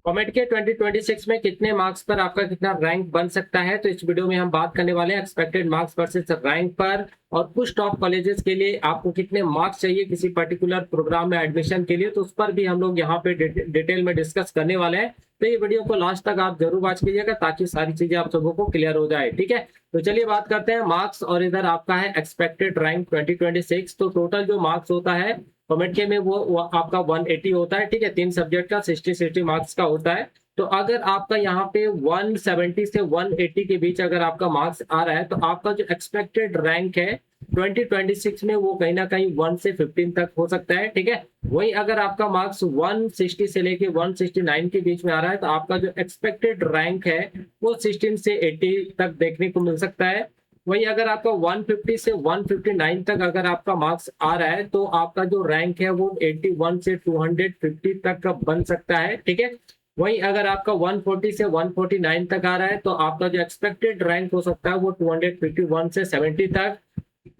Comet के 2026 में कितने मार्क्स पर आपका कितना रैंक बन सकता है, तो इस वीडियो में हम बात करने वाले हैं एक्सपेक्टेड मार्क्स वर्सेस रैंक पर। और कुछ टॉप कॉलेजेस के लिए आपको कितने मार्क्स चाहिए किसी पर्टिकुलर प्रोग्राम में एडमिशन के लिए, तो उस पर भी हम लोग यहाँ पे डिटेल में डिस्कस करने वाले हैं। तो ये वीडियो को लास्ट तक आप जरूर वॉच कीजिएगा ताकि सारी चीजें आप सबों को क्लियर हो जाए। ठीक है, तो चलिए बात करते हैं मार्क्स और इधर आपका है एक्सपेक्टेड रैंक 2026। तो टोटल जो मार्क्स होता है कॉमेट के में वो आपका 180 होता है। ठीक है, 3 सब्जेक्ट का 60 मार्क्स का होता है। तो अगर आपका यहाँ पे 170 से 180 के बीच अगर आपका मार्क्स आ रहा है तो आपका जो एक्सपेक्टेड रैंक है 2026 में वो कहीं ना कहीं 1 से 15 तक हो सकता है। ठीक है, वही अगर आपका मार्क्स 160 से लेके 169 के बीच में आ रहा है तो आपका जो एक्सपेक्टेड रैंक है वो 16 से 80 तक देखने को मिल सकता है। वही अगर आपका 150 से 159 तक अगर आपका मार्क्स आ रहा है तो आपका जो रैंक है वो 81 से 250 तक का बन सकता है। ठीक है, वही अगर आपका 140 से 149 तक आ रहा है तो आपका जो एक्सपेक्टेड रैंक हो सकता है वो 251 से 70 तक।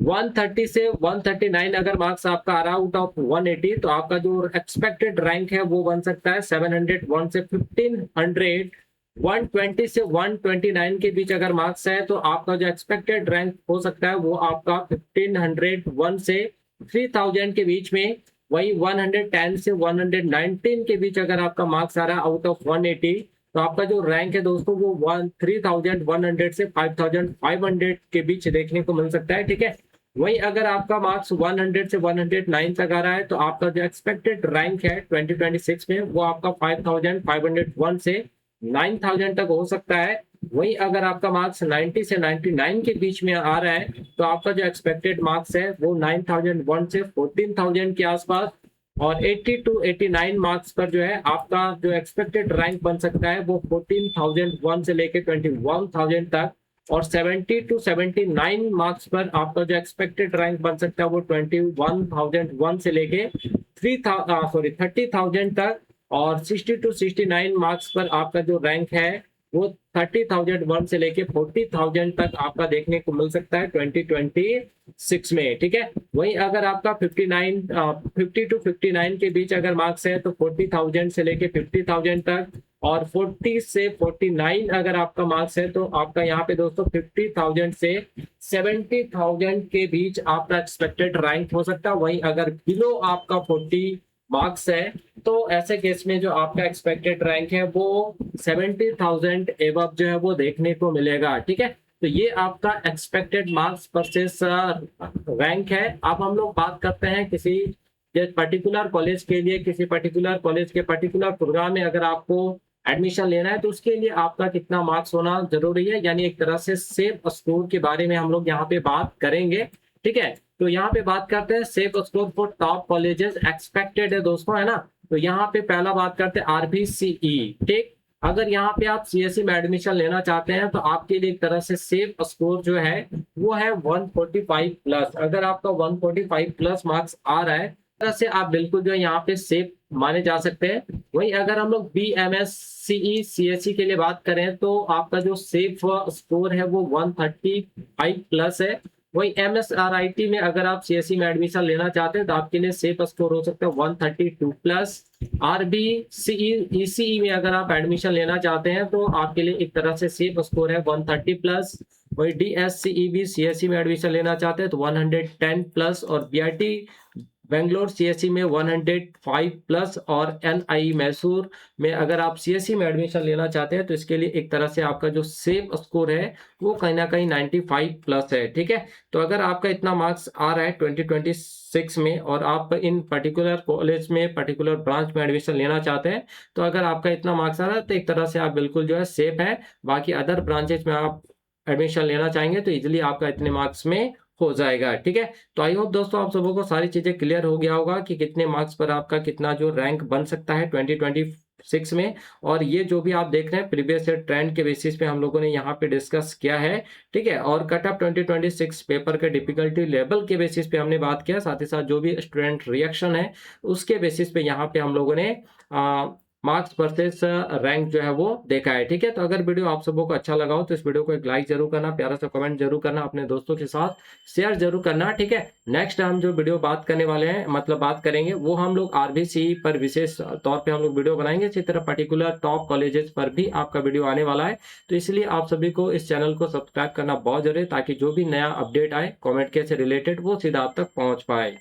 130 से 139 अगर मार्क्स आपका आ रहा है आउट ऑफ 180 तो आपका जो एक्सपेक्टेड रैंक है वो बन सकता है 701 से 1500। 120 से 129 के बीच अगर मार्क्स है तो आपका जो एक्सपेक्टेड रैंक हो सकता है वो आपका 1501 से 3000 के बीच में। वही 110 से 119 के बीच अगर आपका मार्क्स आ रहा है आउट ऑफ 180 तो आपका जो रैंक है दोस्तों वो 3100 से 5500 के बीच देखने को मिल सकता है। ठीक है, वही अगर आपका मार्क्स 100 से 109 तक आ रहा है तो आपका जो एक्सपेक्टेड रैंक है 2026 में वो आपका 5501 से 9000 तक हो सकता है। वही अगर आपका मार्क्स 90 से 99 के बीच में आ रहा है तो आपका जो एक्सपेक्टेड मार्क्स है वो 9001 से 14000 के आसपास। और 80 टू 89 मार्क्स पर जो है आपका जो एक्सपेक्टेड रैंक बन सकता है वो 14001 से लेके 21000 तक। और 70 टू 79 मार्क्स पर आपका जो एक्सपेक्टेड रैंक बन सकता है वो 21001 से लेके 30,000 तक। और 60 टू 69 मार्क्स पर आपका जो रैंक है वो 30,001 से लेके 40,000 तक आपका देखने को मिल सकता है 2026 में। ठीक है, वही अगर आपका 50 टू 59 के बीच अगर मार्क्स है तो 40,000 से लेके 50,000 तक। और 40 से 49 अगर आपका मार्क्स है तो आपका यहाँ पे दोस्तों 50,000 से 70,000 के बीच आपका एक्सपेक्टेड रैंक हो सकता है। वही अगर बिलो आपका 40 मार्क्स है तो ऐसे केस में जो आपका एक्सपेक्टेड रैंक है वो 70,000 एबव जो है वो देखने को मिलेगा। ठीक है, तो ये आपका एक्सपेक्टेड मार्क्स वर्सेस रैंक है। अब हम लोग बात करते हैं किसी पर्टिकुलर कॉलेज के लिए, किसी पर्टिकुलर कॉलेज के पर्टिकुलर प्रोग्राम में अगर आपको एडमिशन लेना है तो उसके लिए आपका कितना मार्क्स होना जरूरी है, यानी एक तरह से सेफ स्कोर के बारे में हम लोग यहाँ पे बात करेंगे। ठीक है, तो यहाँ पे बात करते हैं safe score for top colleges expected है दोस्तों, है ना। तो यहाँ पे पहला बात करते हैं आरबीसीई। ठीक, अगर यहाँ पे आप सीएसई में एडमिशन लेना चाहते हैं तो आपके लिए एक तरह से सेफ स्कोर जो है वो है 145 प्लस। अगर आपका 145 प्लस मार्क्स आ रहा है तरह से आप बिल्कुल जो है यहाँ पे सेफ माने जा सकते हैं। वही अगर हम लोग B M S CE CSE के लिए बात करें तो आपका जो सेफ स्कोर है वो 135 प्लस है। वही एमएसआरआईटी में अगर आप सीएसई में एडमिशन लेना चाहते हैं तो आपके लिए सेफ स्कोर हो सकता है 132 प्लस। आरबीसीई ईसीई में अगर आप एडमिशन लेना चाहते हैं तो आपके लिए एक तरह से सेफ स्कोर है 130 प्लस। वही डीएससीई सीएसई में एडमिशन लेना चाहते हैं तो 110 प्लस। और बीआईटी बेंगलोर सीएसई में 105 प्लस। और एनआई मैसूर में अगर आप सीएसई में एडमिशन लेना चाहते हैं तो इसके लिए एक तरह से आपका जो सेफ स्कोर है वो कहीं ना कहीं 95 प्लस है। ठीक है, तो अगर आपका इतना मार्क्स आ रहा है 2026 में और आप इन पर्टिकुलर कॉलेज में पर्टिकुलर ब्रांच में एडमिशन लेना चाहते हैं तो अगर आपका इतना मार्क्स आ रहा है तो एक तरह से आप बिल्कुल जो है सेफ है। बाकी अदर ब्रांचेज में आप एडमिशन लेना चाहेंगे तो इजिली आपका इतने मार्क्स में हो जाएगा। ठीक है, तो आई होप दोस्तों आप सबों को सारी चीजें क्लियर हो गया होगा कि कितने मार्क्स पर आपका कितना जो रैंक बन सकता है 2026 में। और ये जो भी आप देख रहे हैं प्रीवियस ईयर ट्रेंड के बेसिस पे हम लोगों ने यहाँ पे डिस्कस किया है। ठीक है, और कट ऑफ 2026 पेपर के डिफिकल्टी लेवल के बेसिस पे हमने बात किया, साथ ही साथ जो भी स्टूडेंट रिएक्शन है उसके बेसिस पे यहाँ पे हम लोगों ने मार्क्स वर्सेस रैंक जो है वो देखा है। ठीक है, तो अगर वीडियो आप सबों को अच्छा लगा हो तो इस वीडियो को एक लाइक जरूर करना, प्यारा सा कमेंट जरूर करना, अपने दोस्तों के साथ शेयर जरूर करना। ठीक है, नेक्स्ट हम जो वीडियो बात करने वाले हैं, मतलब बात करेंगे, वो हम लोग आरबीसी पर विशेष तौर पे हम लोग वीडियो बनाएंगे। इसी तरह पर्टिकुलर टॉप कॉलेजेस पर भी आपका वीडियो आने वाला है। तो इसलिए आप सभी को इस चैनल को सब्सक्राइब करना बहुत जरूरी है, ताकि जो भी नया अपडेट आए कॉमेंट के से रिलेटेड वो सीधा आप तक पहुंच पाए।